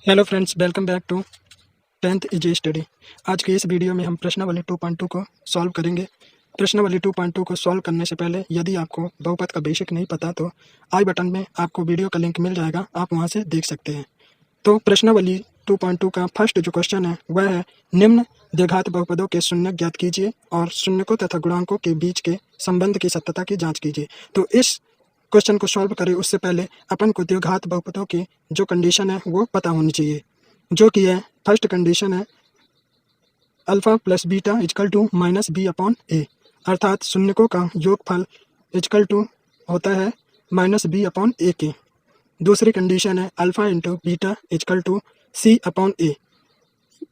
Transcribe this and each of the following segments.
Hello friends, welcome back to 10th easy study. आज की इस वीडियो में हम प्रश्नावली 2.2 को सॉल्व करेंगे। प्रश्नावली 2.2 को सॉल्व करने से पहले यदि आपको बहुपद का बेसिक नहीं पता तो आई बटन में आपको वीडियो का लिंक मिल जाएगा, आप वहां से देख सकते हैं। तो प्रश्नावली 2.2 का फर्स्ट जो क्वेश्चन है वह है निम्न द्विघात बहुपदों के शून्य ज्ञात कीजिए और शून्यकों तथा गुणांकों के बीच के संबंध की सत्यता की जाँच कीजिए। तो इस क्वेश्चन को सॉल्व करें उससे पहले अपन को द्विघात बहुपदों की जो कंडीशन है वो पता होनी चाहिए, जो कि है फर्स्ट कंडीशन है alpha plus beta equal to minus B upon A, अर्थात शून्यकों का योगफल इजकल टू होता है माइनस बी अपॉन ए के। दूसरी कंडीशन है alpha into beta equal to C upon A,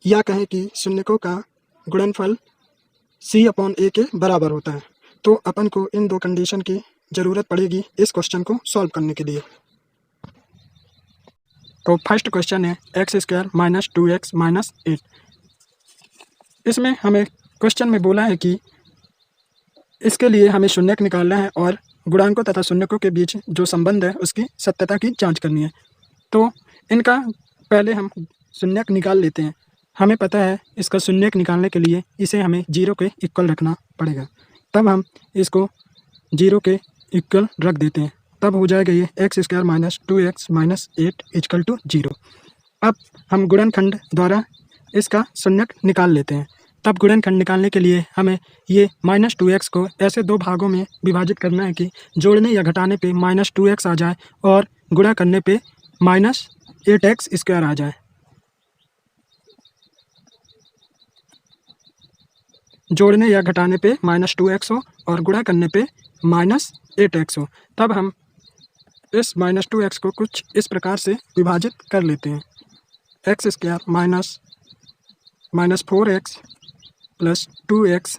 या कहें कि शून्यकों का गुणनफल सी अपॉन ए के बराबर होता है। तो अपन को इन दो कंडीशन की ज़रूरत पड़ेगी इस क्वेश्चन को सॉल्व करने के लिए। तो फर्स्ट क्वेश्चन है x square minus 2x minus 8। इसमें हमें क्वेश्चन में बोला है कि इसके लिए हमें शून्यक निकालना है और गुणांकों तथा शून्यकों के बीच जो संबंध है उसकी सत्यता की जांच करनी है। तो इनका पहले हम शून्यक निकाल लेते हैं। हमें पता है इसका शून्यक निकालने के लिए इसे हमें जीरो के इक्वल रखना पड़ेगा, तब हम इसको जीरो के इक्वल रख देते हैं, तब हो जाएगा ये x square minus 2x minus 8 equal to 0। अब हम गुणनखंड द्वारा इसका शून्यक निकाल लेते हैं। तब गुणनखंड निकालने के लिए हमें ये माइनस 2x को ऐसे दो भागों में विभाजित करना है कि जोड़ने या घटाने पे माइनस 2x आ जाए और गुणा करने पे माइनस 8x स्क्वायर आ जाए। जोड़ने या घटाने पे माइनस 2x हो और गुणा करने पे माइनस 8x हो। तब हम इस माइनस 2x को कुछ इस प्रकार से विभाजित कर लेते हैं, x square minus 4x plus 2x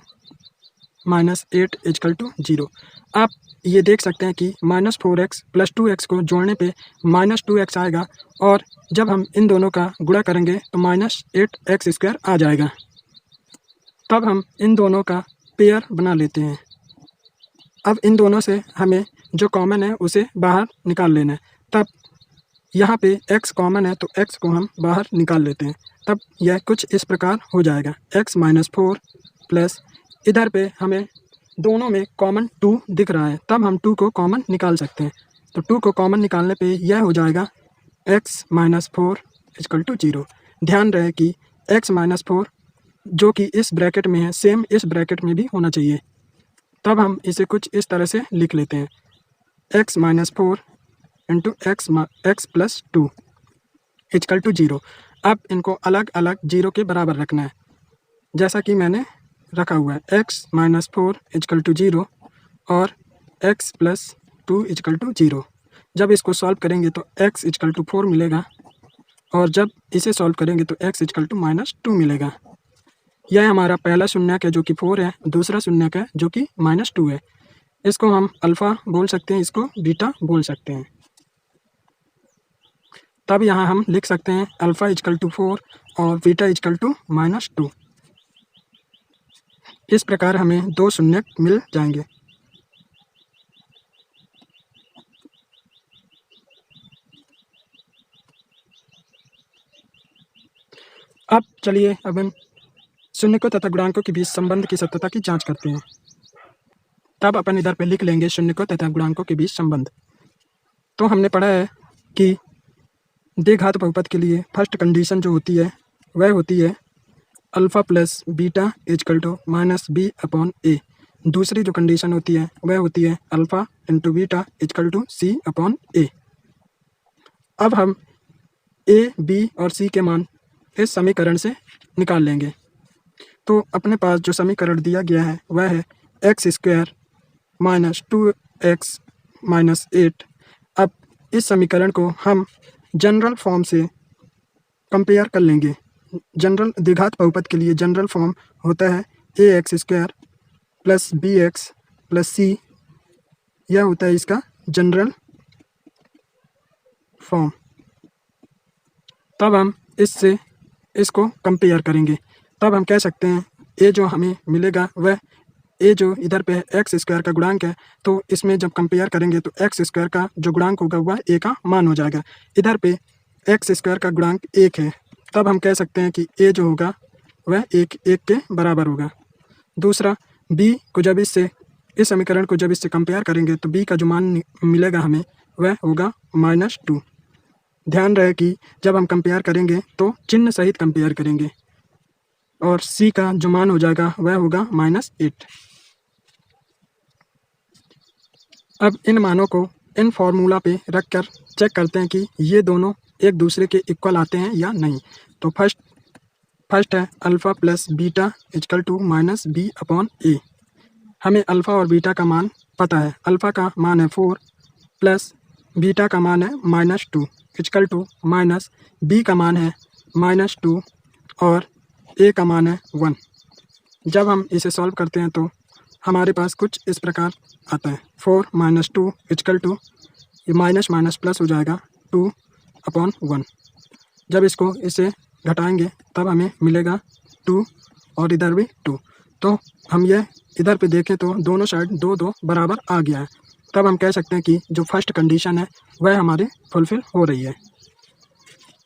minus 8 equal to 0। आप ये देख सकते हैं कि माइनस 4x प्लस 2x को जोड़ने पे माइनस 2x आएगा और जब हम इन दोनों का गुणा करेंगे तो माइनस 8x स्क्वायर आ जाएगा। तब हम इन दोनों का पेयर बना लेते हैं। अब इन दोनों से हमें जो कॉमन है उसे बाहर निकाल लेना है। तब यहाँ पे x कॉमन है तो x को हम बाहर निकाल लेते हैं। तब यह कुछ इस प्रकार हो जाएगा, x माइनस 4 प्लस इधर पे हमें दोनों में कॉमन 2 दिख रहा है, तब हम 2 को कॉमन निकाल सकते हैं। तो 2 को कॉमन निकालने पे यह हो जाएगा x माइनस 4 इजकल टू 0। ध्यान रहे कि x माइनस 4 जो कि इस ब्रैकेट में है सेम इस ब्रैकेट में भी होना चाहिए। तब हम इसे कुछ इस तरह से लिख लेते हैं, x minus 4 into x plus 2 equal to 0। अब इनको अलग अलग 0 के बराबर रखना है, जैसा कि मैंने रखा हुआ है, x माइनस 4 इजकल टू 0 और x प्लस 2 इजकल टू 0। जब इसको सॉल्व करेंगे तो x इजकल टू 4 मिलेगा और जब इसे सॉल्व करेंगे तो x इजकल टू माइनस 2 मिलेगा। यह हमारा पहला शून्यक है जो कि 4 है, दूसरा शून्यक है जो कि माइनस 2 है। इसको हम अल्फ़ा बोल सकते हैं, इसको बीटा बोल सकते हैं। तब यहाँ हम लिख सकते हैं अल्फ़ा इजकल टू 4 और बीटा इजकल टू माइनस 2। इस प्रकार हमें दो शून्यक मिल जाएंगे। अब चलिए अब हम शून्यकों तथा गुणांकों के बीच संबंध की सत्यता की जांच करते हैं। तब अपन इधर पे लिख लेंगे शून्यकों तथा गुणांकों के बीच संबंध। तो हमने पढ़ा है कि द्विघात बहुपद के लिए फर्स्ट कंडीशन जो होती है वह होती है alpha plus beta equal to minus B upon A. दूसरी जो कंडीशन होती है वह होती है alpha into beta equal to C upon A. अब हम ए, बी और सी के मान इस समीकरण से निकाल लेंगे। तो अपने पास जो समीकरण दिया गया है वह है x square minus 2x minus 8। अब इस समीकरण को हम जनरल फॉर्म से कंपेयर कर लेंगे। जनरल द्विघात बहुपद के लिए जनरल फॉर्म होता है A X square plus B X plus C, यह होता है इसका जनरल फॉर्म। तब हम इससे इसको कंपेयर करेंगे, तब हम कह सकते हैं ए जो हमें मिलेगा वह ए जो इधर पे है एक्स स्क्वायर का गुणांक है, तो इसमें जब कंपेयर करेंगे तो एक्स स्क्वायर का जो गुणांक होगा वह ए का मान हो जाएगा। इधर पे एक्स स्क्वायर का गुणांक 1 है, तब हम कह सकते हैं कि ए जो होगा वह 1 के बराबर होगा। दूसरा, बी को जब इस समीकरण को जब इससे कंपेयर करेंगे तो बी का जो मान मिलेगा हमें वह होगा -2। ध्यान रहे कि जब हम कंपेयर करेंगे तो चिन्ह सहित कंपेयर करेंगे और सी का जो मान हो जाएगा वह होगा -8। अब इन मानों को इन फॉर्मूला पे रखकर चेक करते हैं कि ये दोनों एक दूसरे के इक्वल आते हैं या नहीं। तो फर्स्ट है alpha plus beta equal to -b/a। हमें अल्फ़ा और बीटा का मान पता है। अल्फ़ा का मान है 4 प्लस बीटा का मान है -2 इक्वल टू माइनस बी का मान है -2 और ए का मान है 1। जब हम इसे सॉल्व करते हैं तो हमारे पास कुछ इस प्रकार आता है। 4 - 2 इक्वल टू ये माइनस माइनस प्लस हो जाएगा 2/1। जब इसको इससे घटाएंगे तब हमें मिलेगा 2 और इधर भी 2। तो हम ये इधर पे देखें तो दोनों साइड 2 बराबर आ गया है। तब हम कह सकते हैं कि जो फर्स्ट कंडीशन है वह हमारी फुलफिल हो रही है।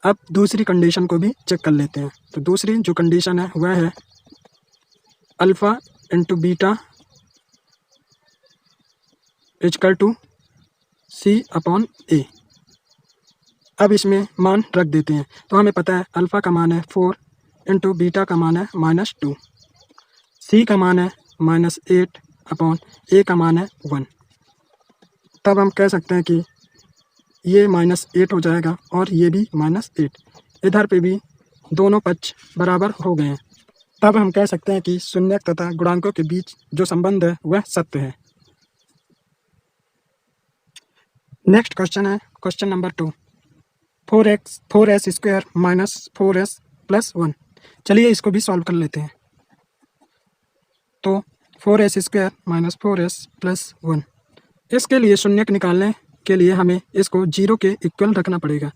अब दूसरी कंडीशन को भी चेक कर लेते हैं। तो दूसरी जो कंडीशन है वह है alpha into beta equal to c/a। अब इसमें मान रख देते हैं। तो हमें पता है अल्फ़ा का मान है 4 इंटू बीटा का मान है -2, c का मान है -8/a का मान है 1। तब हम कह सकते हैं कि ये -8 हो जाएगा और ये भी -8। इधर पे भी दोनों पक्ष बराबर हो गए हैं। तब हम कह सकते हैं कि शून्यक तथा गुणांकों के बीच जो संबंध है वह सत्य है। नेक्स्ट क्वेश्चन है question number 2, 4s square minus 4s plus 1। चलिए इसको भी सॉल्व कर लेते हैं। तो 4s square minus 4s plus 1, इसके लिए शून्यक निकालने के लिए हमें इसको 0 के इक्वल रखना पड़ेगा।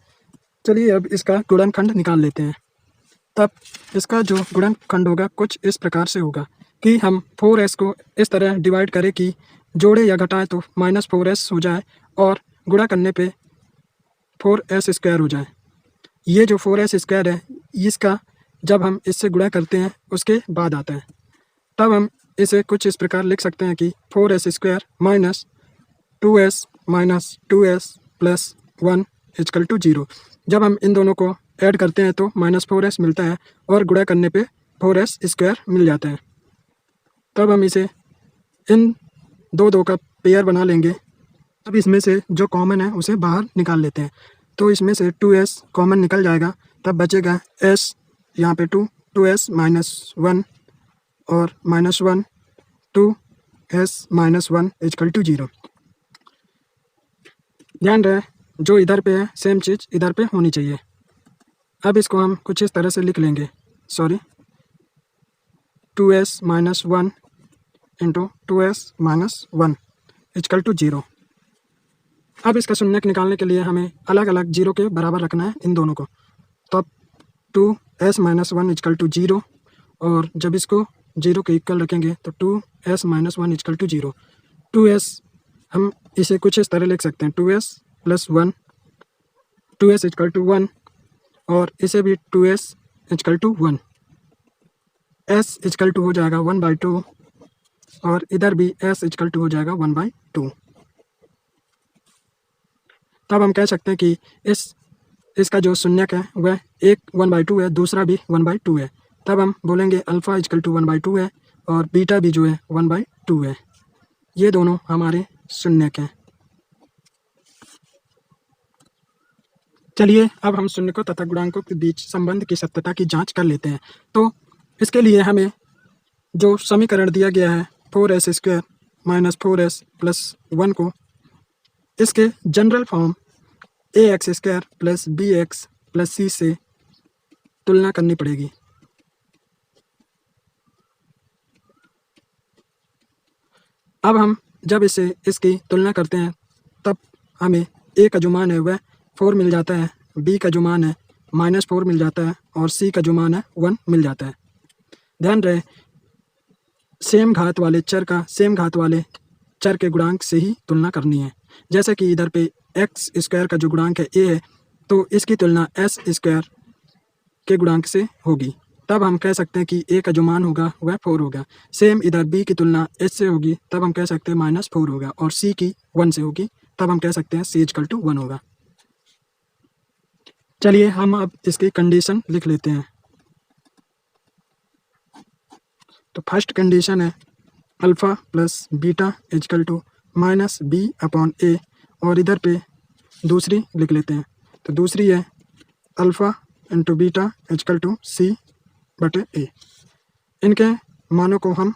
चलिए अब इसका गुणनखंड निकाल लेते हैं। तब इसका जो गुणनखंड होगा कुछ इस प्रकार से होगा कि हम 4s को इस तरह डिवाइड करें कि जोड़े या घटाएं तो -4s हो जाए और गुणा करने पे 4s स्क्वायर हो जाए। ये जो 4s स्क्वायर है इसका जब हम इससे गुणा करते हैं उसके बाद आता है। तब हम इसे कुछ इस प्रकार लिख सकते हैं कि 4s square minus 2s plus 1 equal to 0। जब हम इन दोनों को ऐड करते हैं तो -4s मिलता है और गुणा करने पे 4s स्क्वायर मिल जाता है। तब हम इसे इन दो का पेयर बना लेंगे। अब इसमें से जो कॉमन है उसे बाहर निकाल लेते हैं। तो इसमें से 2s कॉमन निकल जाएगा, तब बचेगा s, यहाँ पे 2s - 1 और -1 2s - 1 इक्वल टू 0। ध्यान रहे जो इधर पे है सेम चीज़ इधर पे होनी चाहिए। अब इसको हम कुछ इस तरह से लिख लेंगे, 2s - 1 into 2s - 1 equal to 0। अब इसका शून्यक निकालने के लिए हमें अलग अलग 0 के बराबर रखना है इन दोनों को। तो अब 2s - 1 इक्वल टू 0 और जब इसको 0 के इक्वल रखेंगे तो 2s - 1 इक्वल टू 0। 2s हम इसे कुछ इस तरह लिख सकते हैं, 2s plus 1, 2s equal to 1 और इसे भी 2s equal to 1। s equal to हो जाएगा 1/2 और इधर भी s इक्वल टू हो जाएगा 1/2। तब हम कह सकते हैं कि इसका जो शून्यक है वह एक 1/2 है, दूसरा भी 1/2 है। तब हम बोलेंगे अल्फ़ा इक्वल टू 1/2 है और बीटा भी जो है 1/2 है। ये दोनों हमारे शून्यक हैं। चलिए अब हम शून्यकों तथा गुणांकों के बीच संबंध की सत्यता की जांच कर लेते हैं। तो इसके लिए हमें जो समीकरण दिया गया है 4s square minus 4s plus 1 को इसके general form ax square plus bx plus c से तुलना करनी पड़ेगी। अब हम जब इसकी तुलना करते हैं तब हमें a का जो मान है वह 4 मिल जाता है, b का जो मान है -4 मिल जाता है और c का जो मान है 1 मिल जाता है। ध्यान रहे सेम घात वाले चर का सेम घात वाले चर के गुणांक से ही तुलना करनी है। जैसे कि इधर पे x स्क्वायर का जो गुणांक है a है तो इसकी तुलना एस स्क्वायर के गुणांक से होगी, तब हम कह सकते हैं कि ए का जो मान होगा वह 4 होगा। सेम इधर बी की तुलना एच से होगी, तब हम कह सकते हैं -4 होगा, और सी की 1 से होगी, तब हम कह सकते हैं सी इक्वल टू 1 होगा। चलिए हम अब इसकी कंडीशन लिख लेते हैं। तो फर्स्ट कंडीशन है alpha plus beta equal to -b/a, और इधर पे दूसरी लिख लेते हैं। तो दूसरी है alpha into beta equal to c/a। इनके मानों को हम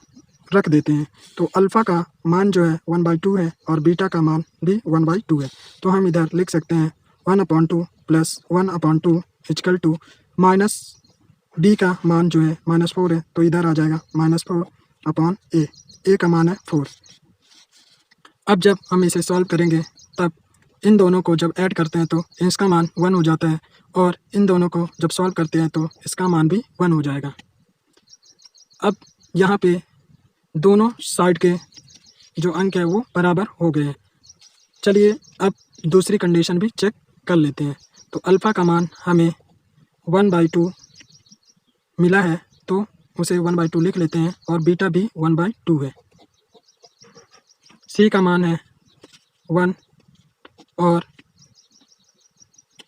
रख देते हैं। तो अल्फ़ा का मान जो है 1/2 है और बीटा का मान भी 1/2 है। तो हम इधर लिख सकते हैं 1/2 plus 1/2 equal to minus b का मान जो है -4 है, तो इधर आ जाएगा -4/a। a का मान है 4। अब जब हम इसे सॉल्व करेंगे तब इन दोनों को जब ऐड करते हैं तो इसका मान 1 हो जाता है, और इन दोनों को जब सॉल्व करते हैं तो इसका मान भी 1 हो जाएगा। अब यहाँ पे दोनों साइड के जो अंक है वो बराबर हो गए हैं। चलिए अब दूसरी कंडीशन भी चेक कर लेते हैं। तो अल्फ़ा का मान हमें 1/2 मिला है, तो उसे 1/2 लिख लेते हैं, और बीटा भी 1/2 है। सी का मान है 1, और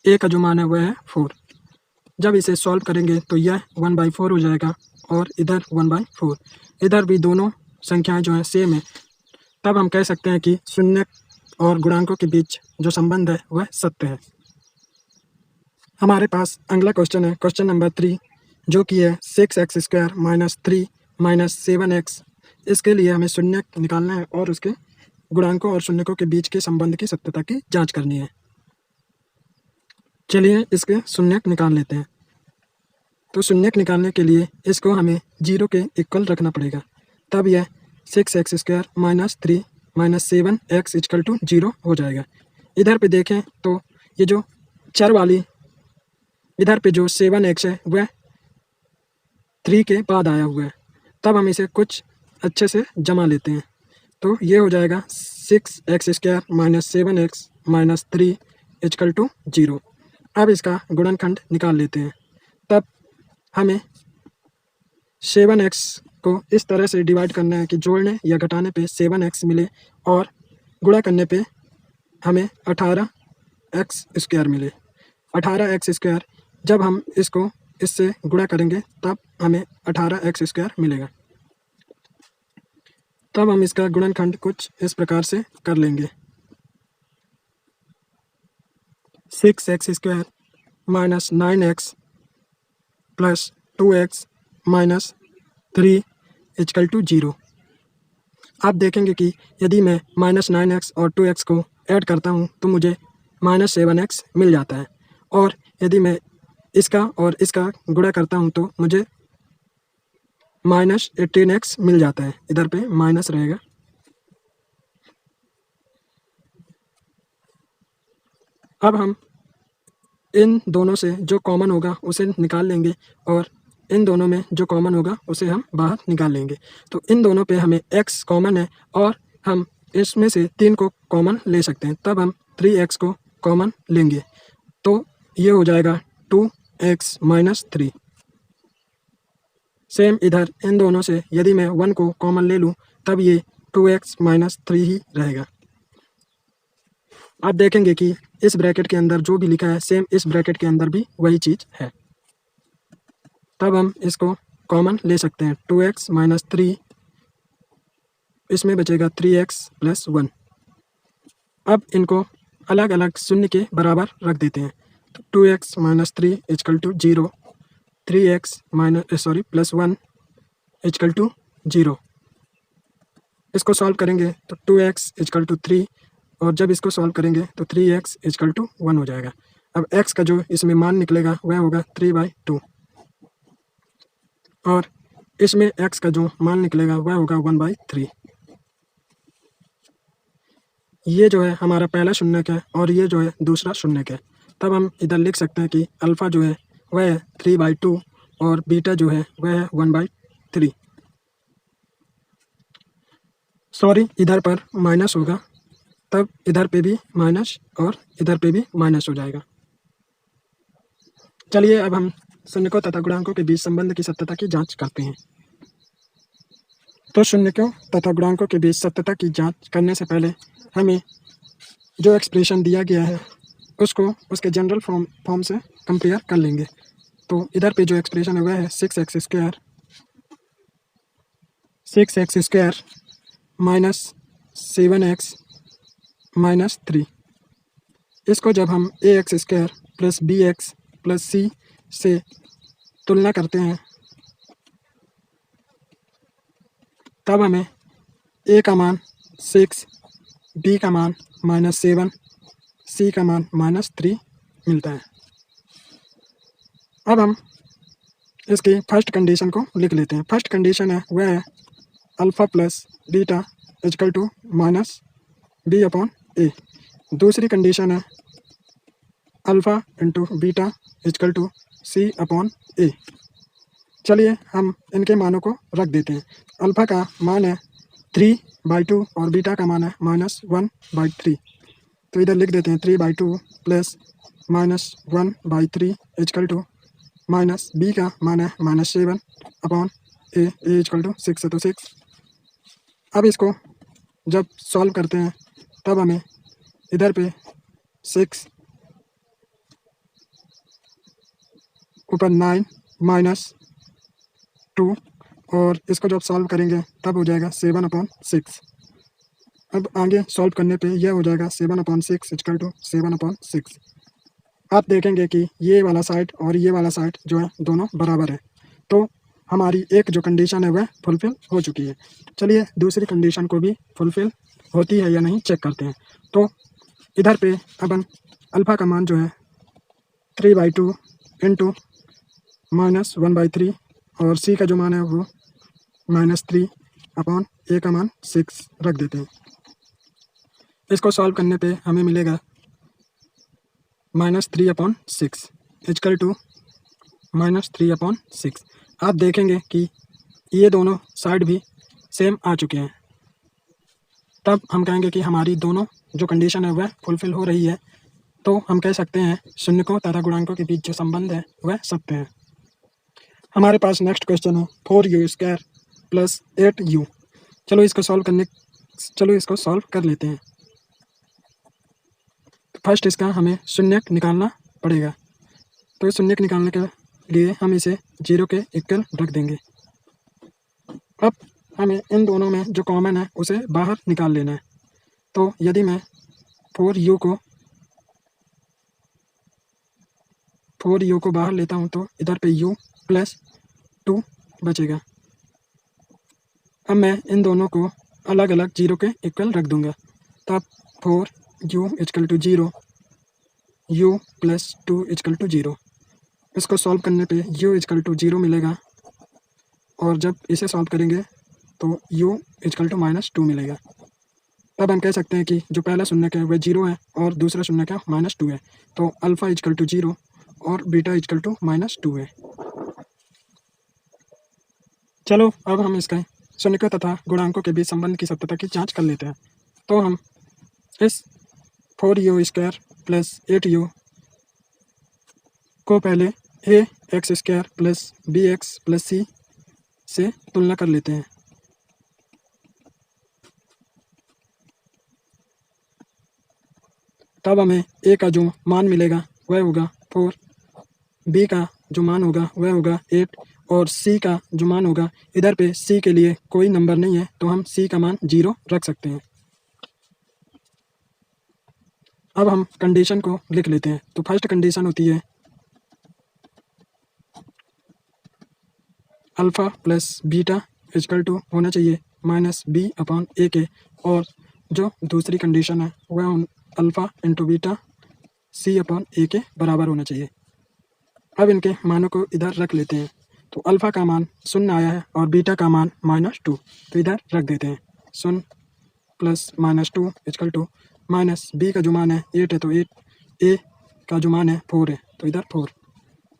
ए का जो मान है वह है 4। जब इसे सॉल्व करेंगे तो यह 1/4 हो जाएगा, और इधर 1/4। इधर भी दोनों संख्याएं जो हैं सेम है, तब हम कह सकते हैं कि शून्य और गुणांकों के बीच जो संबंध है वह सत्य है। हमारे पास अगला क्वेश्चन है, क्वेश्चन नंबर 3, जो कि है 6x² - 3 - 7x। इसके लिए हमें शून्य निकालना है और उसके गुणांकों और शून्यकों के बीच के संबंध की सत्यता की जांच करनी है। चलिए इसके शून्यक निकाल लेते हैं। तो शून्यक निकालने के लिए इसको हमें 0 के इक्वल रखना पड़ेगा, तब यह 6x² - 3 - 7x इक्वल टू 0 हो जाएगा। इधर पे देखें तो ये जो चर वाली इधर पे जो 7x है वह 3 के बाद आया हुआ है, तब हम इसे कुछ अच्छे से जमा लेते हैं। तो ये हो जाएगा 6x² - 7x - 3 इक्वल टू 0। अब इसका गुणनखंड निकाल लेते हैं। तब हमें 7x को इस तरह से डिवाइड करना है कि जोड़ने या घटाने पे 7x मिले, और गुणा करने पे हमें 18x² मिले। 18x², जब हम इसको इससे गुणा करेंगे तब हमें 18x² मिलेगा। तब हम इसका गुणनखंड कुछ इस प्रकार से कर लेंगे। 6x² - 9x plus 2x - 3 equal to 0। आप देखेंगे कि यदि मैं -9x और 2x को ऐड करता हूँ तो मुझे -7x मिल जाता है, और यदि मैं इसका और इसका गुणा करता हूँ तो मुझे -18x मिल जाता है। इधर पे माइनस रहेगा। अब हम इन दोनों से जो कॉमन होगा उसे निकाल लेंगे, और इन दोनों में जो कॉमन होगा उसे हम बाहर निकाल लेंगे। तो इन दोनों पे हमें x कॉमन है, और हम इसमें से 3 को कॉमन ले सकते हैं, तब हम 3x को कॉमन लेंगे। तो ये हो जाएगा 2x - 3। सेम इधर इन दोनों से यदि मैं 1 को कॉमन ले लूँ तब ये 2x - 3 ही रहेगा। आप देखेंगे कि इस ब्रैकेट के अंदर जो भी लिखा है सेम इस ब्रैकेट के अंदर भी वही चीज़ है। तब हम इसको कॉमन ले सकते हैं। 2x - 3, इसमें बचेगा 3x + 1। अब इनको अलग अलग शून्य के बराबर रख देते हैं। तो 2x - 3 equal to 0, 3x + 1 equal to 0। इसको सॉल्व करेंगे तो 2x इक्वल टू 3, और जब इसको सॉल्व करेंगे तो 3x इक्वल टू 1 हो जाएगा। अब x का जो इसमें मान निकलेगा वह होगा 3/2, और इसमें x का जो मान निकलेगा वह होगा 1/3। ये जो है हमारा पहला शून्यक है, और ये जो है दूसरा शून्यक है। तब हम इधर लिख सकते हैं कि अल्फ़ा जो है वह है 3/2, और बीटा जो है वह है 1/3। सॉरी, इधर पर माइनस होगा, तब इधर पे भी माइनस और इधर पे भी माइनस हो जाएगा। चलिए अब हम शून्यकों तथा गुणांकों के बीच संबंध की सत्यता की जांच करते हैं। तो शून्यकों तथा गुणांकों के बीच सत्यता की जांच करने से पहले हमें जो एक्सप्रेशन दिया गया है उसको उसके जनरल फॉर्म से कंपेयर कर लेंगे। तो इधर पे जो एक्सप्रेशन है वह है 6x² माइनस 7x माइनस 3। इसको जब हम ax² plus bx plus c से तुलना करते हैं तब हमें a का मान 6, b का मान -7, c का मान -3 मिलता है। अब हम इसकी फर्स्ट कंडीशन को लिख लेते हैं। फर्स्ट कंडीशन है वह है alpha plus beta equal to minus B upon A. दूसरी कंडीशन है alpha into beta equal to C upon A. चलिए हम इनके मानों को रख देते हैं। अल्फ़ा का मान है 3/2 और बीटा का मान है -1/3। तो इधर लिख देते हैं 3/2 plus -1/3 equal to minus b का मान है -7 अपॉन ए इक्वल टू 6 है तो 6। अब इसको जब सॉल्व करते हैं तब हमें इधर पे 6 ऊपर 9 -2 और इसको जब सॉल्व करेंगे तब हो जाएगा 7/6। अब आगे सॉल्व करने पे यह हो जाएगा 7/6 इक्वल टू 7/6। आप देखेंगे कि ये वाला साइड और ये वाला साइड जो है दोनों बराबर है। तो हमारी एक जो कंडीशन है वह फुलफिल हो चुकी है। चलिए दूसरी कंडीशन को भी फुलफिल होती है या नहीं चेक करते हैं। तो इधर पे अपन अल्फ़ा का मान जो है 3/2 इंटू -1/3 और सी का जो मान है वो -3 अपॉन ए का मान 6 रख देते हैं। इसको सॉल्व करने पे हमें मिलेगा -3/6 इक्वल टू -3/6। आप देखेंगे कि ये दोनों साइड भी सेम आ चुके हैं। तब हम कहेंगे कि हमारी दोनों जो कंडीशन है वह फुलफिल हो रही है। तो हम कह सकते हैं शून्यकों तथा गुणांकों के बीच जो संबंध है वह सत्य है। हमारे पास नेक्स्ट क्वेश्चन है 4u² प्लस 8u। चलो इसको सॉल्व कर लेते हैं। फर्स्ट इसका हमें शून्यक निकालना पड़ेगा। तो शून्यक निकालने के लिए हम इसे 0 के इक्वल रख देंगे। अब हमें इन दोनों में जो कॉमन है उसे बाहर निकाल लेना है। तो यदि मैं 4u को बाहर लेता हूँ तो इधर पे u प्लस 2 बचेगा। अब मैं इन दोनों को अलग अलग 0 के इक्वल रख दूंगा। तब 4u equal to 0, u plus 2 equal to 0। इसको सॉल्व करने पे u इक्वल टू 0 मिलेगा और जब इसे सॉल्व करेंगे तो u इक्वल टू -2 मिलेगा। तब हम कह सकते हैं कि जो पहला शून्यक है वह 0 है और दूसरा शून्यक है -2 है। तो अल्फ़ा इक्वल टू 0 और बीटा इक्वल टू -2 है। चलो अब हम इसके शून्यकों तथा गुणांकों के बीच संबंध की सत्यता की जांच कर लेते हैं। तो हम इस 4u² प्लस 8u को पहले ax² plus bx plus c से तुलना कर लेते हैं। तब हमें a का जो मान मिलेगा वह होगा 4, b का जो मान होगा वह होगा 8 और c का जो मान होगा, इधर पे c के लिए कोई नंबर नहीं है तो हम c का मान 0 रख सकते हैं। अब हम कंडीशन को लिख लेते हैं। तो फर्स्ट कंडीशन होती है alpha plus beta equal to होना चाहिए -b/a के, और जो दूसरी कंडीशन है वह अल्फ़ा इंटू बीटा c/a के बराबर होना चाहिए। अब इनके मानों को इधर रख लेते हैं। तो अल्फ़ा का मान 0 आया है और बीटा का मान -2, तो इधर रख देते हैं। 0 plus -2 equal to minus b का जो मान है 8 है तो 8, ए का जो मान है 4 है तो इधर 4।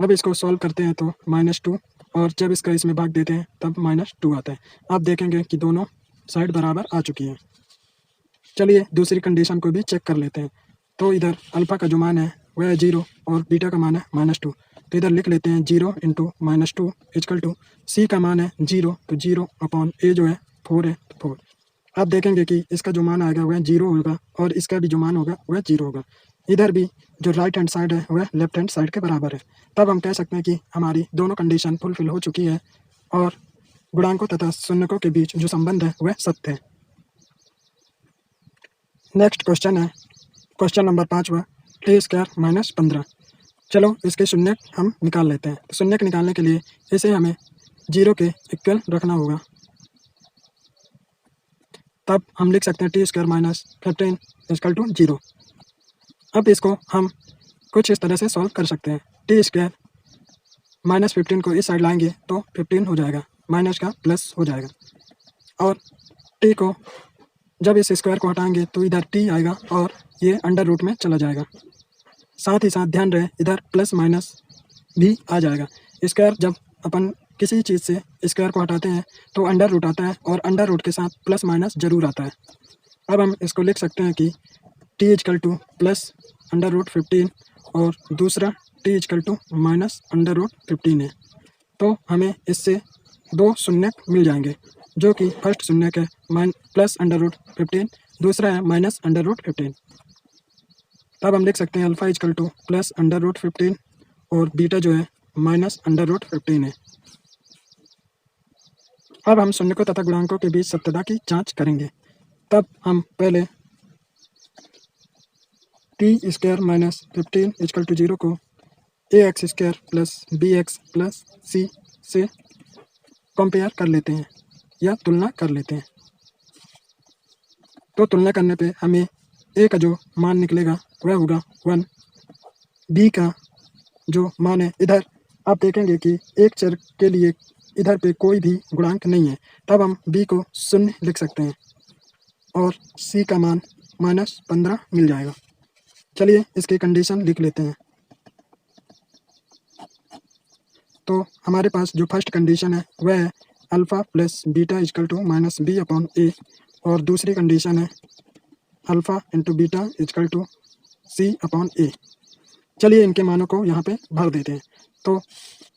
अब इसको सॉल्व करते हैं तो -2 और जब इसका इसमें भाग देते हैं तब -2 आता है। आप देखेंगे कि दोनों साइड बराबर आ चुकी हैं। चलिए दूसरी कंडीशन को भी चेक कर लेते हैं। तो इधर अल्फ़ा का जो मान है वह है 0 और बीटा का मान है -2। तो इधर लिख लेते हैं 0 इंटू -2 इजकल टू सी का मान है 0, तो 0/a जो है 4 है, तो 4। आप देखेंगे कि इसका जो मान आएगा वह 0 होगा और इसका भी जो मान होगा वह 0 होगा। इधर भी जो राइट हैंड साइड है वह लेफ्ट हैंड साइड के बराबर है। तब हम कह सकते हैं कि हमारी दोनों कंडीशन फुलफिल हो चुकी है और गुणांकों तथा शून्यकों के बीच जो संबंध है वह सत्य है। नेक्स्ट क्वेश्चन है क्वेश्चन नंबर 5वां, t² - 15। चलो इसके शून्य हम निकाल लेते हैं। तो शून्य निकालने के लिए इसे हमें 0 के इक्वल रखना होगा। तब हम लिख सकते हैं t² - 15 इजकल टू 0। अब इसको हम कुछ इस तरह से सॉल्व कर सकते हैं। t² - 15 को इस साइड लाएंगे तो 15 हो जाएगा, माइनस का प्लस हो जाएगा, और t को जब इस स्क्वायर को हटाएंगे तो इधर t आएगा और ये अंडर रूट में चला जाएगा। साथ ही साथ ध्यान रहे इधर प्लस माइनस भी आ जाएगा। स्क्वायर जब अपन किसी चीज़ से स्क्वायर को हटाते हैं तो अंडर रूट आता है और अंडर रूट के साथ प्लस माइनस जरूर आता है। अब हम इसको लिख सकते हैं कि t equal to plus under root 15 और दूसरा t equal to minus under root 15 है। तो हमें इससे दो शून्य मिल जाएंगे, जो कि फर्स्ट शून्य है प्लस अंडर रूट 15, दूसरा है माइनस अंडर रूट 15। तब हम लिख सकते हैं alpha equal to plus under root 15 और बीटा जो है माइनस अंडर रूट 15 है। अब हम शून्यकों तथा गुणांकों के बीच सत्यता की जांच करेंगे। तब हम पहले t² - 15 इजकल टू 0 को ax² plus bx plus c से कंपेयर कर लेते हैं या तुलना कर लेते हैं। तो तुलना करने पे हमें a का जो मान निकलेगा वह होगा 1, b का जो मान है, इधर आप देखेंगे कि एक चर के लिए इधर पे कोई भी गुणांक नहीं है, तब हम b को 0 लिख सकते हैं और c का मान -15 मिल जाएगा। चलिए इसकी कंडीशन लिख लेते हैं। तो हमारे पास जो फर्स्ट कंडीशन है वह है alpha plus beta equal to -b/a और दूसरी कंडीशन है alpha into beta equal to c/a। चलिए इनके मानों को यहाँ पे भर देते हैं। तो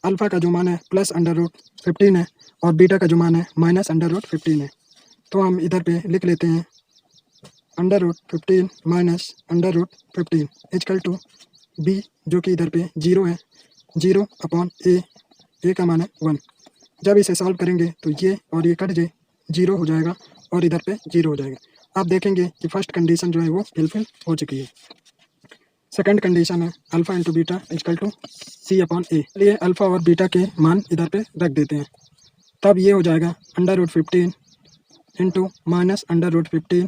अल्फ़ा का जो मान है प्लस अंडर रूट 15 है और बीटा का जो मान है माइनस अंडर रूट 15 है। तो हम इधर पे लिख लेते हैं under root 15 minus under root 15 equal to b जो कि इधर पे 0 है, 0/a, a का मान है 1। जब इसे सॉल्व करेंगे तो ये और ये कट जाए, 0 हो जाएगा और इधर पे 0 हो जाएगा। आप देखेंगे कि फर्स्ट कंडीशन जो है वो फुलफिल हो चुकी है। सेकंड कंडीशन है alpha into beta equal to c/a। लिए अल्फ़ा और बीटा के मान इधर पे रख देते हैं। तब ये हो जाएगा under root 15 into minus under root 15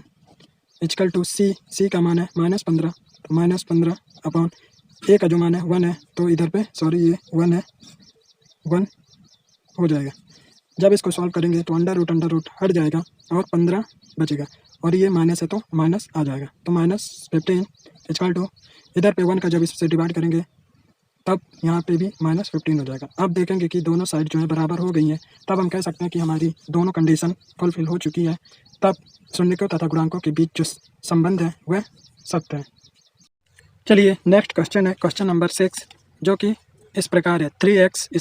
equal to c का मान है -15, तो -15/a का जो मान है 1 है, तो इधर पे ये 1 है, 1 हो जाएगा। जब इसको सॉल्व करेंगे तो अंडर रूट हट जाएगा और 15 बचेगा और ये माइनस है तो माइनस आ जाएगा। तो -15 इजकल टू इधर पे 1 का जब इससे डिवाइड करेंगे तब यहाँ पे भी -15 हो जाएगा। अब देखेंगे कि दोनों साइड जो है बराबर हो गई हैं, तब हम कह सकते हैं कि हमारी दोनों कंडीशन फुलफिल हो चुकी है। तब शून्यकों तथा गुणांकों के बीच जो संबंध है वह सत्य है। चलिए नेक्स्ट क्वेश्चन है क्वेश्चन नंबर 6, जो कि इस प्रकार है 3x² -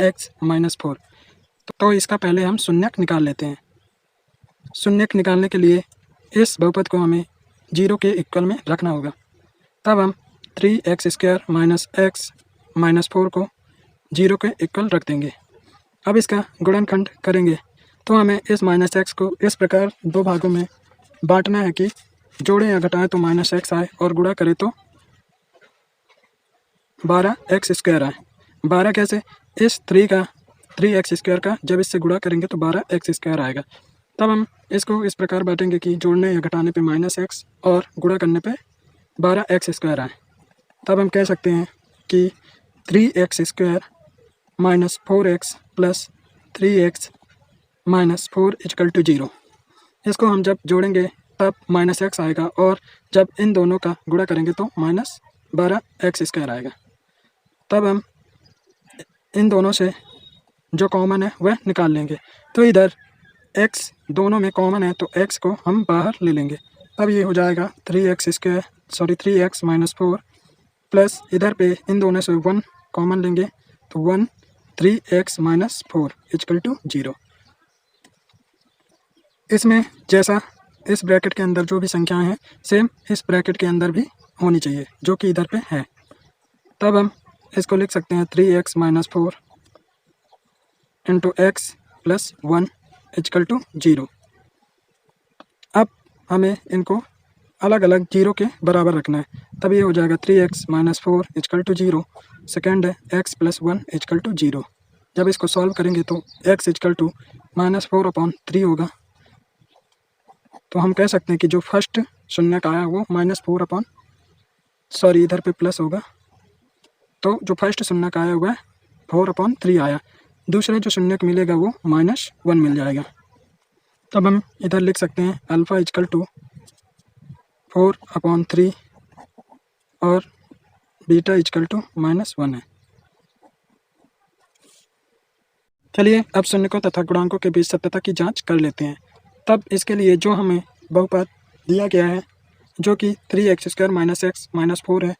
x - 4। तो इसका पहले हम शून्यक निकाल लेते हैं। शून्यक निकालने के लिए इस बहुपद को हमें 0 के इक्वल में रखना होगा। तब हम 3x² - x - 4 को 0 के इक्वल रख देंगे। अब इसका गुणनखंड करेंगे तो हमें इस -x को इस प्रकार दो भागों में बांटना है कि जोड़ें या घटाएं तो -x आए और गुणा करें तो 12x² आए। 12 कैसे? इस 3x² का जब इससे गुणा करेंगे तो 12x² आएगा। तब हम इसको इस प्रकार बांटेंगे कि जोड़ने या घटाने पे -x और गुणा करने पे 12x² आए। तब हम कह सकते हैं कि 3x² - 4x plus 3x - 4 is equal to 0। इसको हम जब जोड़ेंगे तब -x आएगा और जब इन दोनों का गुणा करेंगे तो -12x² आएगा। तब हम इन दोनों से जो कॉमन है वह निकाल लेंगे। तो इधर x दोनों में कॉमन है तो x को हम बाहर ले लेंगे। तब ये हो जाएगा 3x - 4 प्लस इधर पे इन दोनों से 1 कॉमन लेंगे तो 1 3x माइनस 4 इक्वल टू 0। इसमें जैसा इस ब्रैकेट के अंदर जो भी संख्याएं हैं सेम इस ब्रैकेट के अंदर भी होनी चाहिए, जो कि इधर पे है। तब हम इसको लिख सकते हैं 3x minus 4 into x plus 1 equal to 0। अब हमें इनको अलग अलग जीरो के बराबर रखना है, तब ये हो जाएगा 3x minus 4 equal to 0। Second है x प्लस 1 इक्वल टू 0। जब इसको सॉल्व करेंगे तो x इक्वल टू माइनस 4/3 होगा। तो हम कह सकते हैं कि जो फर्स्ट शून्य का आया वो इधर पे प्लस होगा, तो जो फर्स्ट शून्य का आया हुआ है 4/3 आया। दूसरे जो शून्य का मिलेगा वो -1 मिल जाएगा। तब हम इधर लिख सकते हैं अल्फ़ा इक्वल टू 4/3 और बीटा इक्वल टू -1 है। चलिए अब शून्यकों तथा गुणांकों के बीच सत्यता की जांच कर लेते हैं। तब इसके लिए जो हमें बहुपद दिया गया है जो कि 3x² माइनस x माइनस 4 है,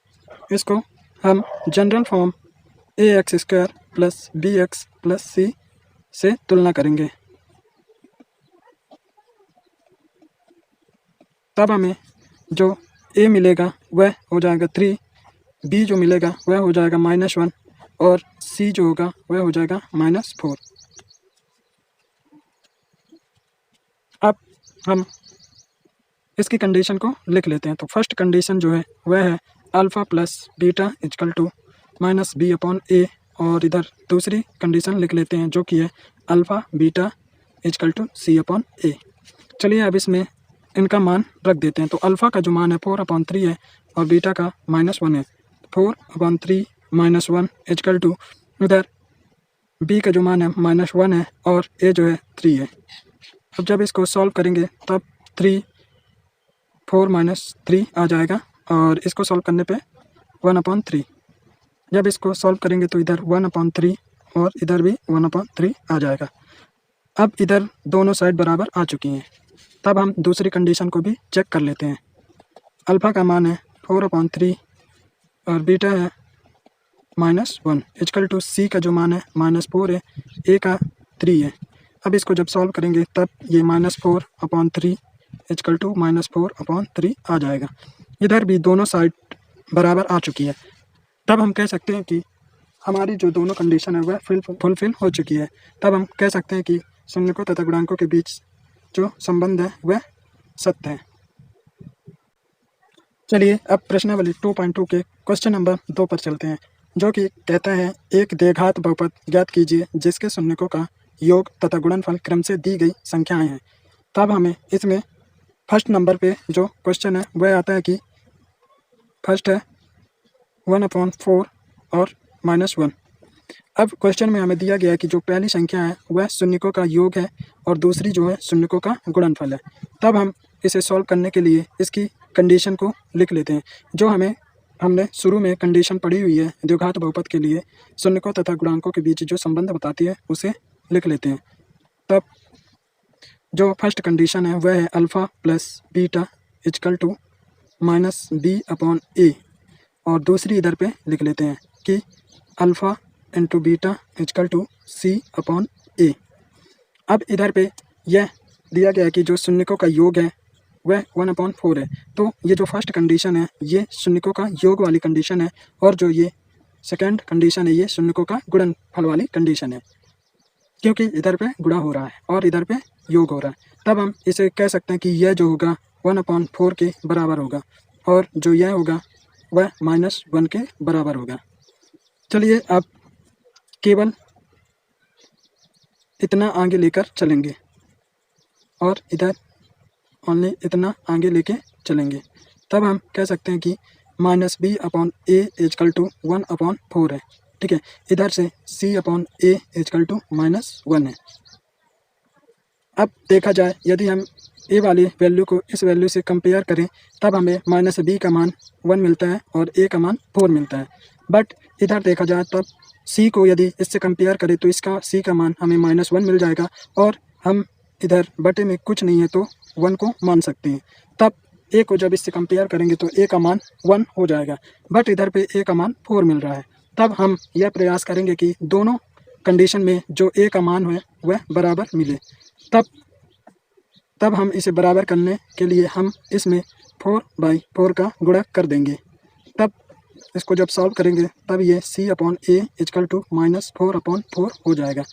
इसको हम general form ax² plus bx plus c से तुलना करेंगे। तब हमें जो a मिलेगा वह हो जाएगा 3, b जो मिलेगा वह हो जाएगा -1 और c जो होगा वह हो जाएगा -4। अब हम इसकी कंडीशन को लिख लेते हैं। तो फर्स्ट कंडीशन जो है वह है alpha plus beta equal to -b/a, और इधर दूसरी कंडीशन लिख लेते हैं जो कि है alpha beta equal to c/a। चलिए अब इसमें इनका मान रख देते हैं। तो अल्फ़ा का जो मान है 4/3 है और बीटा का -1 है। 4/3 -1 इक्वल टू इधर b का जो मान है -1 है और a जो है 3 है। अब जब इसको सॉल्व करेंगे तब 4 - 3 आ जाएगा और इसको सॉल्व करने पे 1/3। जब इसको सॉल्व करेंगे तो इधर 1/3 और इधर भी 1/3 आ जाएगा। अब इधर दोनों साइड बराबर आ चुकी हैं। तब हम दूसरी कंडीशन को भी चेक कर लेते हैं। अल्फ़ा का मान है 4/3 और बीटा है -1 इक्वल टू c का जो मान है -4 है, a का 3 है। अब इसको जब सॉल्व करेंगे तब ये -4/3 इक्वल टू -4/3 आ जाएगा। इधर भी दोनों साइड बराबर आ चुकी है। तब हम कह सकते हैं कि हमारी जो दोनों कंडीशन है वह फुलफिल हो चुकी है। तब हम कह सकते हैं कि शून्यकों तथा गुणांकों के बीच जो संबंध है वह सत्य है। चलिए अब प्रश्नावली 2.2 के क्वेश्चन नंबर 2 पर चलते हैं, जो कि कहता है एक द्विघात बहुपद ज्ञात कीजिए जिसके शून्यकों का योग तथा गुणनफल क्रम से दी गई संख्याएं हैं। तब हमें इसमें फर्स्ट नंबर पे जो क्वेश्चन है वह आता है कि फर्स्ट है 1/4 और -1। अब क्वेश्चन में हमें दिया गया है कि जो पहली संख्या है वह शून्यकों का योग है और दूसरी जो है शून्यकों का गुणनफल है। तब हम इसे सॉल्व करने के लिए इसकी कंडीशन को लिख लेते हैं। जो हमने शुरू में कंडीशन पढ़ी हुई है द्विघात बहुपद के लिए शून्यकों तथा गुणांकों के बीच जो संबंध बताती है उसे लिख लेते हैं। तब जो फर्स्ट कंडीशन है वह है alpha plus beta equal to -b/a, और दूसरी इधर पे लिख लेते हैं कि alpha into beta equal to c/a। अब इधर पे यह दिया गया है कि जो शून्यकों का योग है वह 1/4 है। तो ये जो फर्स्ट कंडीशन है ये शून्यकों का योग वाली कंडीशन है और जो ये सेकंड कंडीशन है ये शून्यकों का गुणनफल वाली कंडीशन है, क्योंकि इधर पे गुणा हो रहा है और इधर पे योग हो रहा है। तब हम इसे कह सकते हैं कि यह जो होगा 1/4 के बराबर होगा और जो यह होगा वह -1 के बराबर होगा। चलिए अब केवल इतना आगे लेकर चलेंगे और इधर ओनली इतना आगे लेके चलेंगे। तब हम कह सकते हैं कि -b/a इक्वल टू 1/4 है। ठीक है, इधर से c/a इक्वल टू -1 है। अब देखा जाए यदि हम ए वाली वैल्यू को इस वैल्यू से कंपेयर करें तब हमें -b का मान 1 मिलता है और a का मान 4 मिलता है। बट इधर देखा जाए तब c को यदि इससे कंपेयर करें तो इसका c का मान हमें -1 मिल जाएगा और हम इधर बटे में कुछ नहीं है तो 1 को मान सकते हैं। तब a को जब इससे कंपेयर करेंगे तो a का मान 1 हो जाएगा, बट इधर पे a का मान 4 मिल रहा है। तब हम यह प्रयास करेंगे कि दोनों कंडीशन में जो ए का मान है वह बराबर मिले। तब हम इसे बराबर करने के लिए हम इसमें 4/4 का गुणा कर देंगे। तब इसको जब सॉल्व करेंगे तब ये C/A -4/4 हो जाएगा।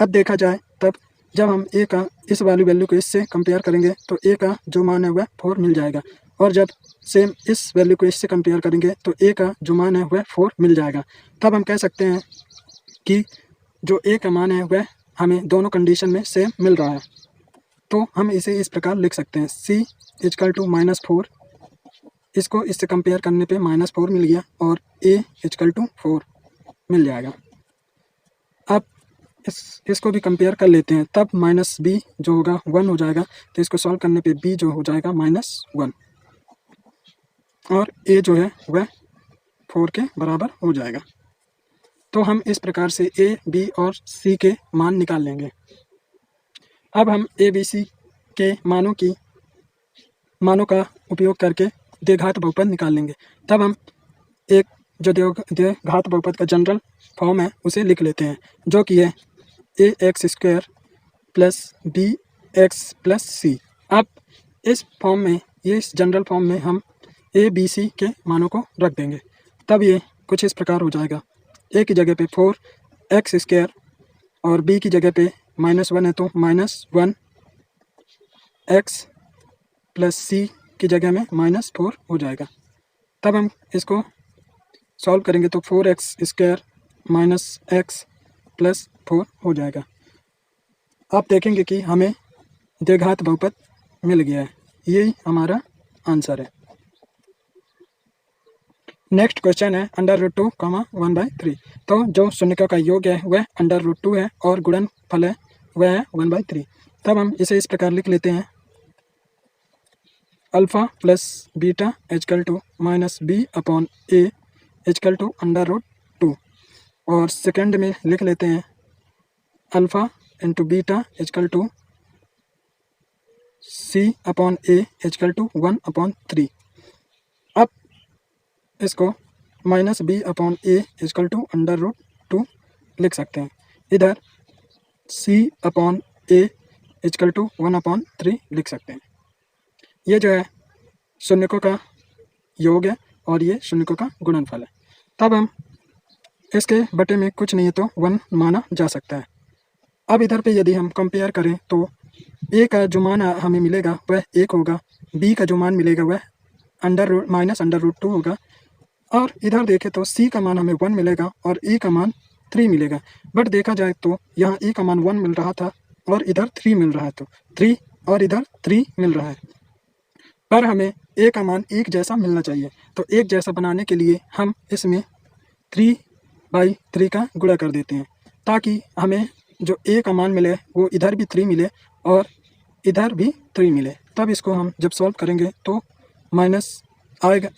अब देखा जाए तब जब हम ए का इस वाली वैल्यू को इससे कंपेयर करेंगे तो ए का जो मान है वह 4 मिल जाएगा, और जब सेम इस वैल्यू को इससे कंपेयर करेंगे तो ए का जो मान है वह 4 मिल जाएगा। तब हम कह सकते हैं कि जो ए का मान है वह हमें दोनों कंडीशन में सेम मिल रहा है। तो हम इसे इस प्रकार लिख सकते हैं C=-4, इसको इससे कंपेयर करने पे -4 मिल गया और A=4 मिल जाएगा। अब इसको भी कंपेयर कर लेते हैं, तब -b जो होगा 1 हो जाएगा, तो इसको सॉल्व करने पे b जो हो जाएगा -1 और a जो है वह 4 के बराबर हो जाएगा। तो हम इस प्रकार से a, b और c के मान निकाल लेंगे। अब हम a, b, c के मानों का उपयोग करके द्विघात बहुपद निकाल लेंगे। तब हम एक जो द्विघात बहुपद का जनरल फॉर्म है उसे लिख लेते हैं, जो कि है ax² + bx + c। अब इस फॉर्म में, इस जनरल फॉर्म में हम a, b, c के मानों को रख देंगे। तब ये कुछ इस प्रकार हो जाएगा, a की जगह पे 4x² और b की जगह पे -1 है तो -1x + c की जगह में -4 हो जाएगा। तब हम इसको सॉल्व करेंगे तो 4x² - x + 4 हो जाएगा। आप देखेंगे कि हमें द्विघात बहुपद मिल गया है, यही हमारा आंसर है। नेक्स्ट क्वेश्चन है √2, 1/3। तो जो शून्यकों का योग है वह √2 है और गुणनफल है वह है 1/3। तब हम इसे इस प्रकार लिख लेते हैं, अल्फ़ा + बीटा -b/a √2, और सेकंड में लिख लेते हैं अल्फ़ा × बीटा c/a 1/3। अब इसको -b/a √2 लिख सकते हैं, इधर c/a 1/3 लिख सकते हैं। ये जो है शून्यकों का योग है और ये शून्यकों का गुणनफल है। तब हम इसके बटे में कुछ नहीं है तो 1 माना जा सकता है। अब इधर पे यदि हम कंपेयर करें तो a का जो मान हमें मिलेगा वह 1 होगा, b का जो मान मिलेगा वह -√2 होगा, और इधर देखें तो c का मान हमें 1 मिलेगा और a का मान 3 मिलेगा। बट देखा जाए तो यहाँ a का मान 1 मिल रहा था और इधर 3 मिल रहा है, तो 3 और इधर 3 मिल रहा है, पर हमें a का मान एक जैसा मिलना चाहिए। तो एक जैसा बनाने के लिए हम इसमें 3/3 का गुणा कर देते हैं, ताकि हमें जो a का मान मिले वो इधर भी 3 मिले और इधर भी 3 मिले। तब इसको हम जब सॉल्व करेंगे तो आएगा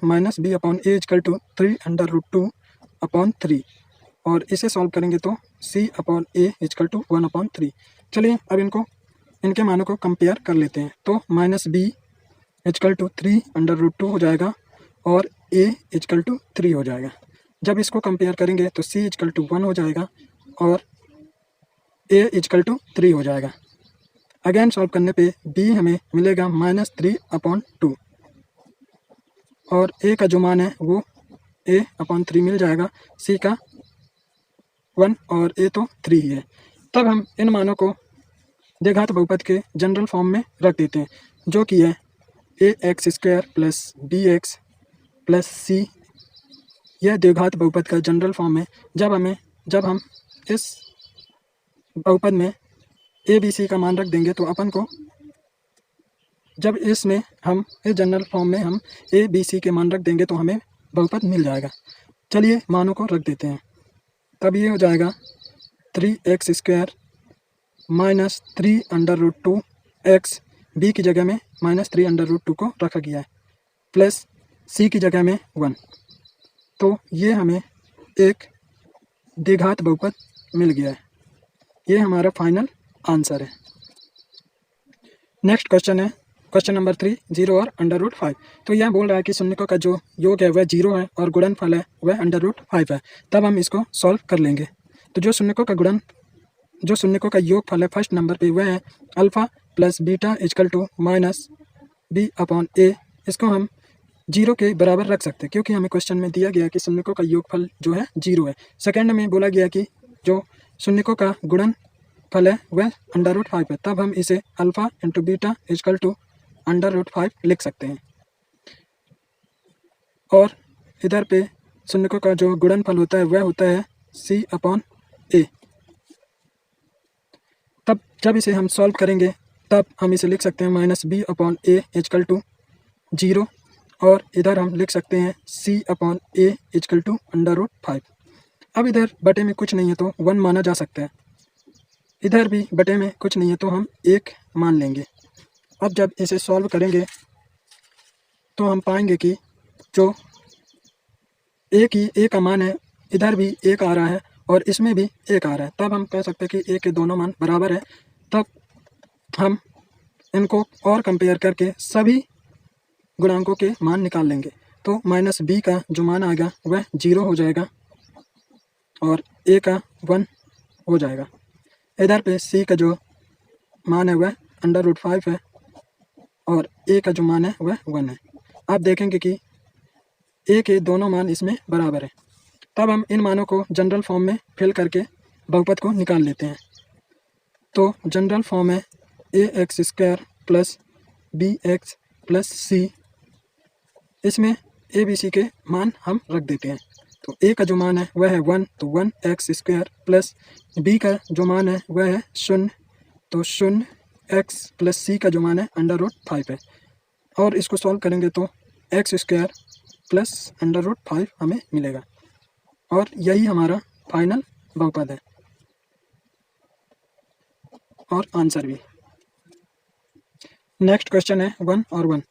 -b/a = 3√2/3, और इसे सॉल्व करेंगे तो c/a = 1/3। चलिए अब इनके मानों को कंपेयर कर लेते हैं। तो -b = 3√2 हो जाएगा और a = 3 हो जाएगा। जब इसको कंपेयर करेंगे तो c = 1 हो जाएगा और a = 3 हो जाएगा। अगेन सॉल्व करने पे b हमें मिलेगा -3/2 और a का जो मान है वो a/3 मिल जाएगा, c का 1 और a तो 3 ही है। तब हम इन मानों को द्विघात बहुपद के जनरल फॉर्म में रख देते हैं, जो कि है ax² + bx + c। यह द्विघात बहुपद का जनरल फॉर्म है। जब हम इस बहुपद में a, b, c का मान रख देंगे तो अपन को, जब इसमें हम इस जनरल फॉर्म में हम a, b, c के मान रख देंगे तो हमें बहुपद मिल जाएगा। चलिए मानों को रख देते हैं। तब ये हो जाएगा 3x² - 3√2x, b की जगह में -3√2 को रखा गया है, प्लस c की जगह में 1। तो ये हमें एक द्विघात बहुपद मिल गया है। ये हमारा फाइनल आंसर है। नेक्स्ट क्वेश्चन है क्वेश्चन नंबर 3 0 और √5। तो यह बोल रहा है कि शून्यकों का जो योग है वह 0 है और गुणनफल है वह √5 है। तब हम इसको सॉल्व कर लेंगे। तो जो शून्यकों का योगफल है फर्स्ट नंबर पे वह है alpha plus beta equal to minus b/a। इसको हम 0 के बराबर रख सकते हैं क्योंकि हमें क्वेश्चन में दिया गया कि शून्यकों का योगफल जो है 0 है। सेकेंड में बोला गया कि जो शून्यकों का गुणनफल है वह √5 है। तब हम इसे alpha into beta equal to √5 लिख सकते हैं। और इधर पे शून्यकों का जो गुणनफल होता है वह होता है c/a। तब जब इसे हम सॉल्व करेंगे तब हम इसे लिख सकते हैं -b/a इक्वल टू 0 और इधर हम लिख सकते हैं c/a इक्वल टू √5। अब इधर बटे में कुछ नहीं है तो 1 माना जा सकता है, इधर भी बटे में कुछ नहीं है तो हम 1 मान लेंगे। अब जब इसे सॉल्व करेंगे तो हम पाएंगे कि जो a का मान है इधर भी 1 आ रहा है और इसमें भी 1 आ रहा है। तब हम कह सकते हैं कि a के दोनों मान बराबर है। तब हम इनको और कंपेयर करके सभी गुणांकों के मान निकाल लेंगे। तो -b का जो मान आएगा वह 0 हो जाएगा और a का 1 हो जाएगा। इधर पे c का जो मान है वह √5 है और a का जो मान है वह 1 है। आप देखेंगे कि a के दोनों मान इसमें बराबर है। तब हम इन मानों को जनरल फॉर्म में फिल करके बहुपद को निकाल लेते हैं। तो जनरल फॉर्म है ax² plus bx plus c। इसमें a b c के मान हम रख देते हैं। तो a का जो मान है वह है 1 तो 1x² प्लस b का जो मान है वह है 0 तो 0x प्लस c का जो मान है √5 है। और इसको सॉल्व करेंगे तो x² प्लस √5 हमें मिलेगा और यही हमारा फाइनल बहुपद है और आंसर भी। नेक्स्ट क्वेश्चन है 1 और 1।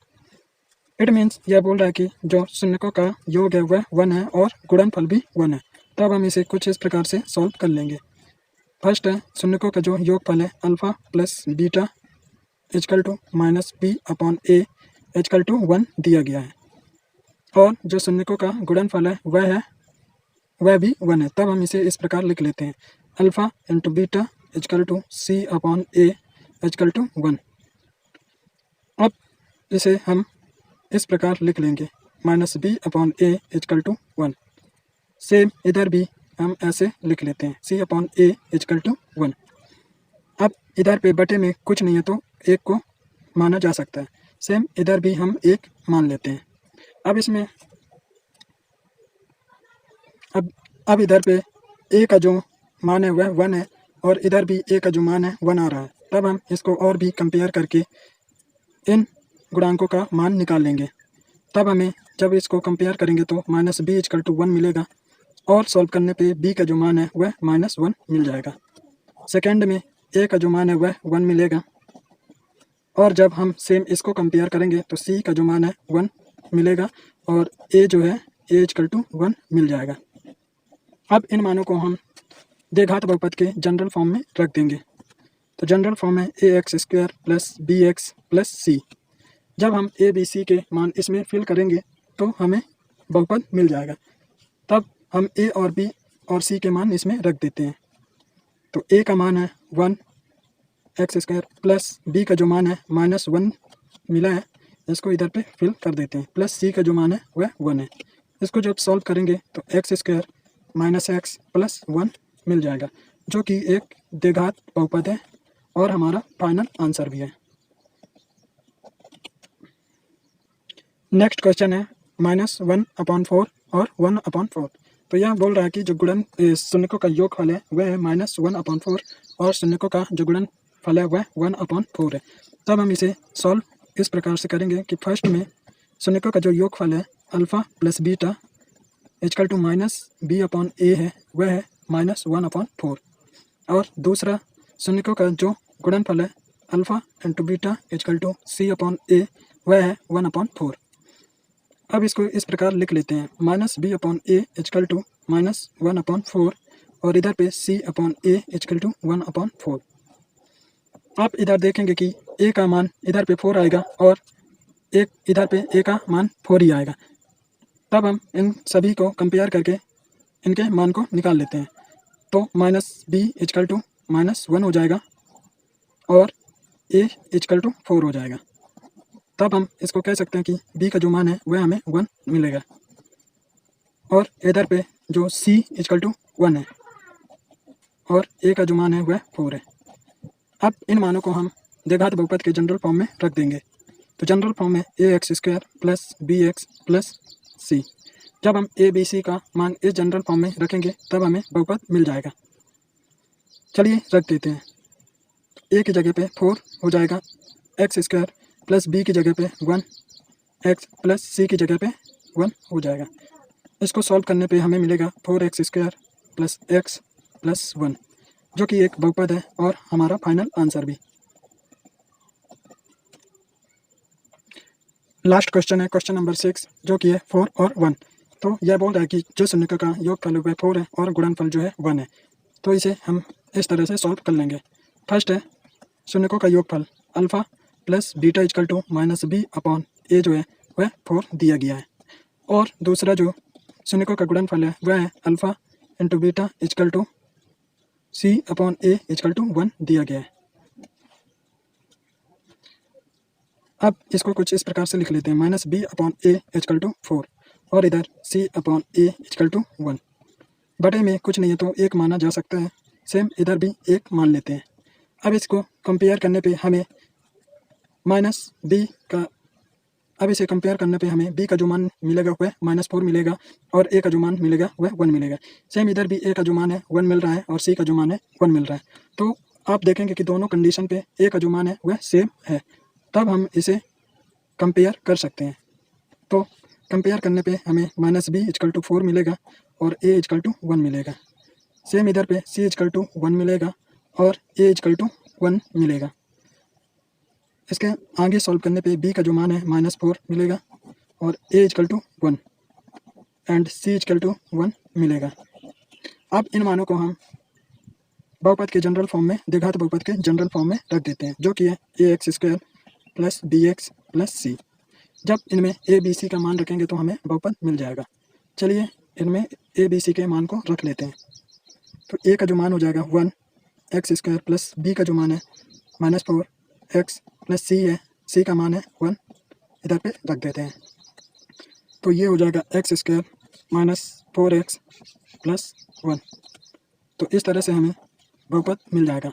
इट मीन्स यह बोल रहा है कि जो शून्यकों का योग है वह 1 है और गुणनफल भी 1 है। तब हम इसे कुछ इस प्रकार से सॉल्व कर लेंगे। फर्स्ट है शून्यकों का जो योगफल है alpha plus beta equal to -b/a equal to 1 दिया गया है और जो शून्यकों का गुणनफल है वह भी 1 है। तब हम इसे इस प्रकार लिख लेते हैं alpha into beta equal to c/a equal to 1। अब इसे हम इस प्रकार लिख लेंगे -b/a इक्वल टू 1। सेम इधर भी हम ऐसे लिख लेते हैं c/a इक्वल टू 1। अब इधर पे बटे में कुछ नहीं है तो 1 को माना जा सकता है। सेम इधर भी हम 1 मान लेते हैं। अब इसमें अब इधर पे a का जो मान है वह 1 है और इधर भी a का जो मान है 1 आ रहा है। तब हम इसको और भी कंपेयर करके इन गुणांकों का मान निकाल लेंगे। तब हमें जब इसको कंपेयर करेंगे तो -b इक्वल टू 1 मिलेगा और सॉल्व करने पे b का जो मान है वह -1 मिल जाएगा। सेकेंड में a का जो मान है वह 1 मिलेगा और जब हम सेम इसको कंपेयर करेंगे तो c का जो मान है 1 मिलेगा और a जो है a इक्वल टू 1 मिल जाएगा। अब इन मानों को हम द्विघात बहुपद के जनरल फॉर्म में रख देंगे। तो जनरल फॉर्म है ax² plus bx plus c। जब हम a b c के मान इसमें फिल करेंगे तो हमें बहुपद मिल जाएगा। तब हम a और b और c के मान इसमें रख देते हैं। तो a का मान है 1x² प्लस b का जो मान है -1 मिला है, इसको इधर पे फिल कर देते हैं, प्लस c का जो मान है वह 1 है। इसको जब सॉल्व करेंगे तो x² -x प्लस 1 मिल जाएगा जो कि एक द्विघात बहुपद है और हमारा फाइनल आंसर भी है। नेक्स्ट क्वेश्चन है -1/4 और 1/4। तो यह बोल रहा है कि जो शून्यकों का योगफल है वह है -1/4 और शून्यकों का जो गुणनफल है वह 1/4 है। तब हम इसे सॉल्व इस प्रकार से करेंगे कि फर्स्ट में शून्यकों का जो योगफल है alpha plus beta equal to -b/a है वह है -1/4 और दूसरा शून्यकों का जो गुणनफल है alpha into beta equal to c/a वह है 1/4। अब इसको इस प्रकार लिख लेते हैं -b/a इक्वल टू -1/4 और इधर पे c/a इक्वल टू 1/4। आप इधर देखेंगे कि ए का मान इधर पे 4 आएगा और एक इधर पे ए का मान 4 ही आएगा। तब हम इन सभी को कंपेयर करके इनके मान को निकाल लेते हैं। तो माइनस बी इजकल टू -1 हो जाएगा और ए इजकल टू 4 हो जाएगा। तब हम इसको कह सकते हैं कि बी का जो मान है वह हमें 1 मिलेगा और इधर पे जो सी इजकल टू 1 है और ए का जो मान है वह 4 है। अब इन मानों को हम द्विघात बहुपद के जनरल फॉर्म में रख देंगे। तो जनरल फॉर्म में ax² plus bx plus c। जब हम a b c का मान इस जनरल फॉर्म में रखेंगे तब हमें बहुपद मिल जाएगा। चलिए रख देते हैं। a की जगह पे 4 हो जाएगा, x² प्लस b की जगह पे 1, x प्लस c की जगह पे 1 हो जाएगा। इसको सॉल्व करने पे हमें मिलेगा 4x² प्लस x प्लस 1, जो कि एक बहुपद है और हमारा फाइनल आंसर भी। लास्ट क्वेश्चन है क्वेश्चन नंबर 6, जो कि है 4 और 1। तो यह बोल रहा है कि जो शून्यकों का योगफल वह 4 है और गुणनफल जो है 1 है। तो इसे हम इस तरह से सॉल्व कर लेंगे। फर्स्ट है शून्यकों का योगफल alpha plus beta equal to -b/a जो है वह 4 दिया गया है। और दूसरा जो शून्यकों का गुणनफल है वह है alpha into beta equal to c/a equal to 1 दिया गया है। अब इसको कुछ इस प्रकार से लिख लेते हैं, -b/a इजकल टू 4 और इधर c/a इजकल टू 1। बटे में कुछ नहीं है तो 1 माना जा सकता है, सेम इधर भी 1 मान लेते हैं। अब इसको कंपेयर करने पे हमें इसे कंपेयर करने पे हमें b का जो मान मिलेगा वह -4 मिलेगा और a का जो मान मिलेगा वह 1 मिलेगा। सेम इधर भी a का जो मान है 1 मिल रहा है और c का जो मान है 1 मिल रहा है। तो आप देखेंगे कि दोनों कंडीशन पे a का जो मान है वह सेम है, तब हम इसे कंपेयर कर सकते हैं। तो कंपेयर करने पे हमें -b इजकल टू 4 मिलेगा और a इजकल टू 1 मिलेगा। सेम इधर पे c इजकल टू 1 मिलेगा और a इजकल टू 1 मिलेगा। इसके आगे सॉल्व करने पे b का जो मान है -4 मिलेगा और a equal to 1 and c equal to 1 मिलेगा। अब इन मानों को हम बहुपद के जनरल फॉर्म में, द्विघात बहुपद के जनरल फॉर्म में रख देते हैं, जो कि है ax² plus bx plus c। जब इनमें a b c का मान रखेंगे तो हमें बहुपद मिल जाएगा। चलिए इनमें a b c के मान को रख लेते हैं। तो a का जो मान हो जाएगा 1, x² प्लस b का जो मान है -4, x प्लस c है, c का मान है 1, इधर पे रख देते हैं। तो ये हो जाएगा x² -4x प्लस 1। तो इस तरह से हमें बहुपद मिल जाएगा।